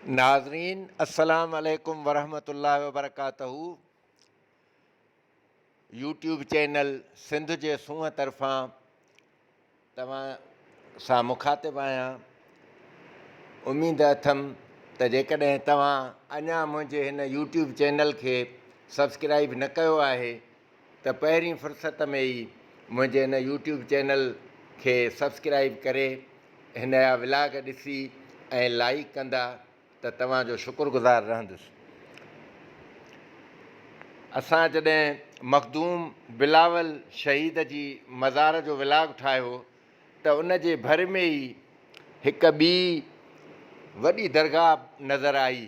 नाज़रीन अस्सलाम वालेकुम वरहमतुल्लाहि वबरकातहू। यूट्यूब चैनल सिंध जे सूंहं तरफ़ां तव्हां सां मुखातिबु आहियां। उमेद अथमि त जेकॾहिं तव्हां अञा मुंहिंजे हिन यूट्यूब चैनल खे सब्सक्राइब न कयो आहे त पहिरीं फ़ुर्सत में ई मुंहिंजे हिन यूट्यूब चैनल खे सब्सक्राइब करे हिन जा व्लॉग ॾिसी ऐं लाइक कंदा त तव्हांजो शुक्रगुज़ार रहंदुसि। असां जॾहिं मखदूम बिलावल शहीद जी मज़ार जो व्लॉग ठाहियो त उन जे भर में ई हिकु ॿी वॾी दरगाह नज़र आई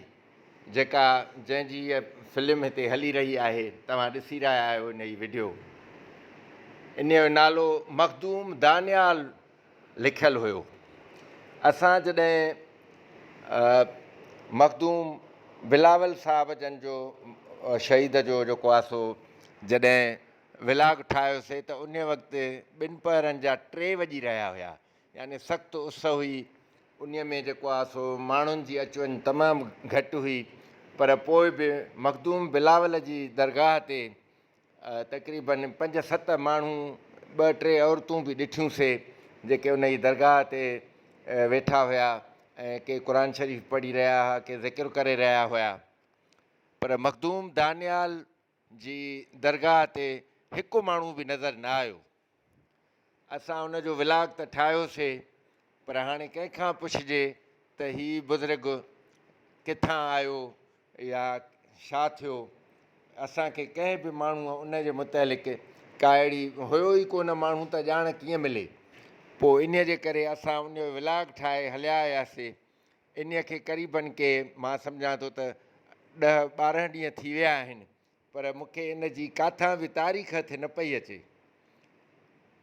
जंहिंजी इहा फिल्म हिते हली रही आहे। तव्हां ॾिसी रहिया आहियो इन जी वीडियो। इन जो नालो मखदूम दानियाल लिखियलु हुयो। असां जॾहिं मखदूम बिलावल साहब जन जो शहीद जो जेको आहे सो जॾहिं व्लॉग ठाहियोसीं त उन वक़्तु ॿिनि पहरनि जा 3 वॼी रहिया हुया, यानी सख़्तु उस हुई। उन में जेको आहे सो माण्हुनि जी अचु वञु तमामु घटि हुई, पर पोइ बि मखदूम बिलावल जी दरगाह ते तक़रीबन 5-7 माण्हू 2-3 औरतूं बि ॾिठियूंसीं जेके उन जी दरगाह ते वेठा हुया ऐं के क़ुर शरीफ़ पढ़ी रहिया हुआ, के ज़िक्र करे रहिया हुया। पर मखदूम दानियाल जी दरगाह ते हिकु माण्हू बि नज़र न आयो। असां उनजो व्लॉग त ठाहियोसीं, पर हाणे कंहिंखां पुछिजे त हीउ बुज़ुर्ग किथां आयो या छा थियो, असांखे कंहिं बि माण्हूअ उन जे मुतालिक़ का अहिड़ी हुयो ई कोन माण्हू त ॼाण कीअं मिले। पोइ इन जे करे असां उन जो व्लॉग ठाहे हलिया आयासीं। इन खे क़रीबन के मां सम्झां थो त 10-12 ॾींहं थी विया आहिनि, पर मूंखे इन जी काथां बि तारीख़ हथ न पई अचे।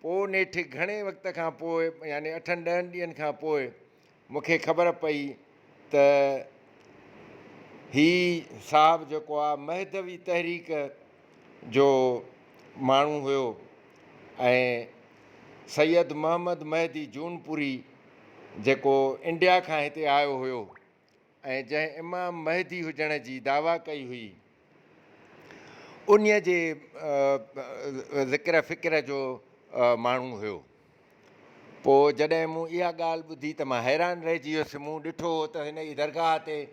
पोइ नेठि घणे वक़्त खां पोइ, यानी 8-10 ॾींहंनि खां पोइ मूंखे ख़बर पई त ही साहबु जेको आहे महदवी तहरीक जो माण्हू हुयो ऐं सैयद मोहम्मद महदी जूनपुरी जेको इंडिया खां हिते आयो हुयो ऐं जंहिं इमाम महदी हुजण जी दावा कई हुई, उन जे ज़िक्र फ़िक्र जो माण्हू हुयो। पोइ जॾहिं मूं इहा ॻाल्हि ॿुधी त मां हैरान रहिजी वियुसि। मूं ॾिठो त हिन जी दरगाह ते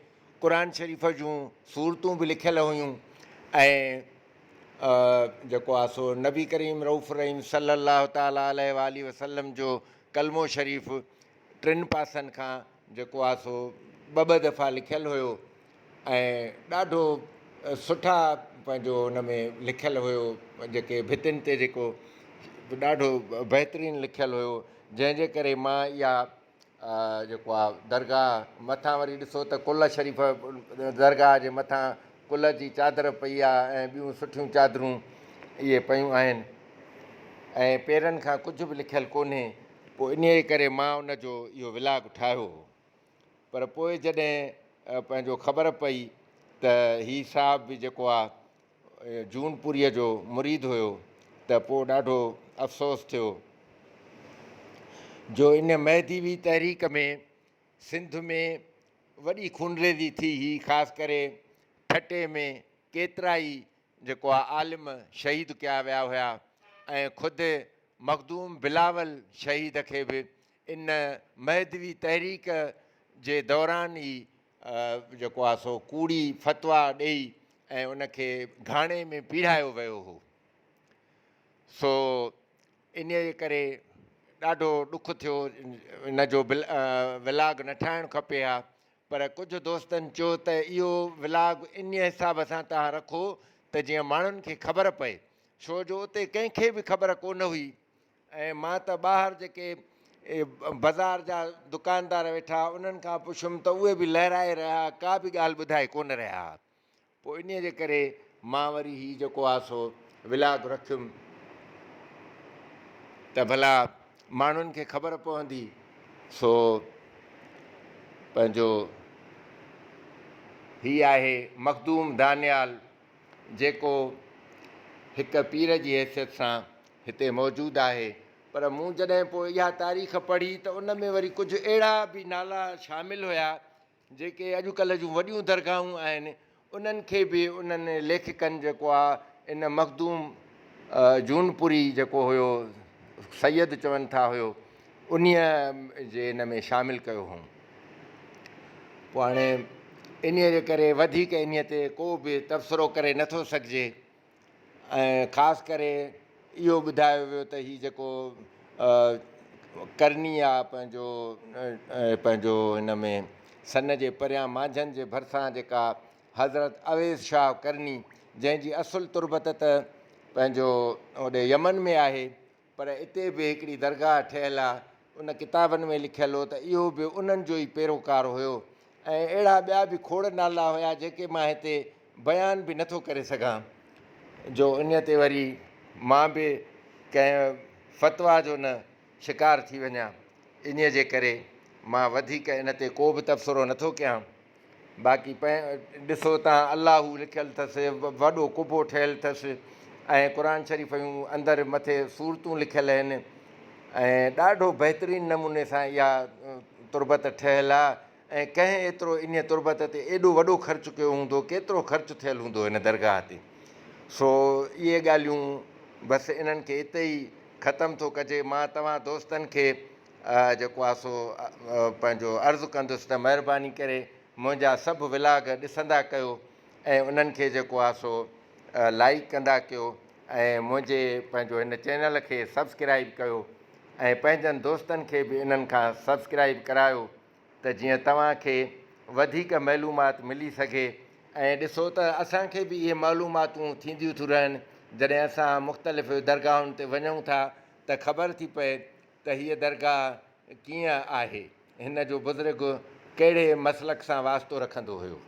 क़ुर शरीफ़ जूं सूरतूं बि लिखियलु हुयूं ऐं जेको आहे सो नबी करीम रऊफ़ रहीम सल्लल्लाहु ताला अलैहि वसल्लम जो कलमो शरीफ़ 3 पासनि खां जेको आहे सो 2 दफ़ा लिखियलु हुयो ऐं ॾाढो सुठा पंहिंजो हुन में लिखियलु हुयो। जेके भितियुनि ते जेको ॾाढो बहितरीनु लिखियलु हुयो, जंहिंजे करे मां इहा जेको आहे दरगाह मथां वरी ॾिसो त कुल शरीफ़ दरगाह जे मथां कुल जी चादर पई आहे ऐं ॿियूं सुठियूं चादरूं इहे पियूं आहिनि ऐं पेरनि खां कुझु बि लिखियलु कोन्हे। पोइ इन जे करे मां उनजो इहो व्लॉग ठाहियो हो। पर पोइ जॾहिं पंहिंजो ख़बर पई त ही साहब बि जेको आहे जूनपुरीअ जो मुरीद हुयो त पोइ ॾाढो अफ़सोस थियो जो इन महदवी तहरीक में सिंध में वॾी खूनरेज़ी थी हुई। ख़ासि करे ठटे में केतिरा ई जेको आहे आलिम शहीद कया विया हुया ऐं ख़ुदि मखदूम बिलावल शहीद खे बि इन महदवी तहरीक जे दौरान ई जेको आहे सो कूड़ी फ़तवा ॾेई ऐं उनखे घाणे में पीढ़ायो वियो हो। सो इन जे करे ॾाढो ॾुखु थियो। इन जो व्लॉग न ठाहिणु खपे हा, पर कुझु दोस्तनि चयो त इहो व्लॉग इन हिसाब सां तव्हां रखो त जीअं माण्हुनि खे ख़बर पए, छो जो उते कंहिंखे बि ख़बर कोन हुई ऐं मां त ॿाहिरि जेके बाज़ार जा दुकानदार वेठा उन्हनि खां पुछियुमि त उहे बि लहराए रहिया, का बि ॻाल्हि ॿुधाए कोन रहिया। पोइ इन जे करे मां वरी हीउ जेको आहे सो व्लॉग रखियुमि त भला माण्हुनि खे ख़बर पवंदी। सो पंहिंजो हीअ आहे मखदूम दानियाल जेको हिकु पीर जी हैसियत सां हिते मौजूदु आहे। पर मूं जॾहिं पोइ इहा तारीख़ पढ़ी त उन में वरी कुझु अहिड़ा बि नाला शामिलु हुया जेके अॼुकल्ह जूं वॾियूं दरगाहूं आहिनि उन्हनि खे बि उन्हनि लेखकनि जेको आहे इन मखदूम जूनपुरी जेको हुयो सैयद चवनि था हुयो उन्हीअ जे इन में शामिलु कयो हुओ। पोइ हाणे इन्हीअ जे करे वधीक इन्हीअ ते को बि तबसरो करे नथो सघिजे ऐं ख़ासि करे इहो ॿुधायो वियो त हीउ जेको करनी आहे पंहिंजो हिन में सन जे परियां मांझनि जे भरिसां जेका हज़रत अवेज़ शाह करनी जंहिंजी असुलु तुरबत त पंहिंजो होॾे यमन में आहे पर हिते बि हिकिड़ी दरगाह ठहियलु आहे। उन किताबनि में लिखियलु हो त इहो बि उन्हनि जो ई पैरोकार हुयो ऐं अहिड़ा ॿिया बि खोड़ नाला हुया जेके मां हिते बयानु बि नथो करे सघां जो इन ते वरी मां बि कंहिं फ़तवा जो न शिकार थी वञा। इन्हीअ जे करे मां वधीक इन ते को बि तबसरो नथो कयां। बाक़ी ॾिसो तव्हां अलाहू लिखियलु अथसि, वॾो कुबो ठहियलु अथसि ऐं क़ुर शरीफ़ जूं अंदरि मथे सूरतूं लिखियलु आहिनि ऐं ॾाढो बहितरीनु नमूने सां इहा तुरबत ठहियलु आहे ऐं कंहिं एतिरो इन तुरबत ते एॾो वॾो ख़र्चु कयो हूंदो, केतिरो ख़र्चु थियलु हूंदो हिन दरगाह ते। सो इहे ॻाल्हियूं बसि इन्हनि खे हिते ई ख़तमु थो कजे। मां तव्हां दोस्तनि खे जेको आहे सो पंहिंजो अर्ज़ु कंदुसि त महिरबानी करे मुंहिंजा सभु विलाग ॾिसंदा कयो ऐं उन्हनि खे जेको आहे सो लाइक कंदा कयो ऐं मुंहिंजे पंहिंजो हिन चैनल खे सब्सक्राइब कयो ऐं पंहिंजनि दोस्तनि खे बि इन्हनि खां सब्सक्राइब करायो त जीअं तव्हांखे वधीक मालूमात मिली सघे। ऐं ॾिसो त असांखे बि इहे मालूमातूं थींदियूं थियूं रहनि जॾहिं असां मुख़्तलिफ़ दरगाहुनि ते वञूं था त ख़बर थी पए त हीअ दरगाह कीअं आहे, हिन जो बुज़ुर्ग कहिड़े मसलक सां वास्तो रखंदो हुयो।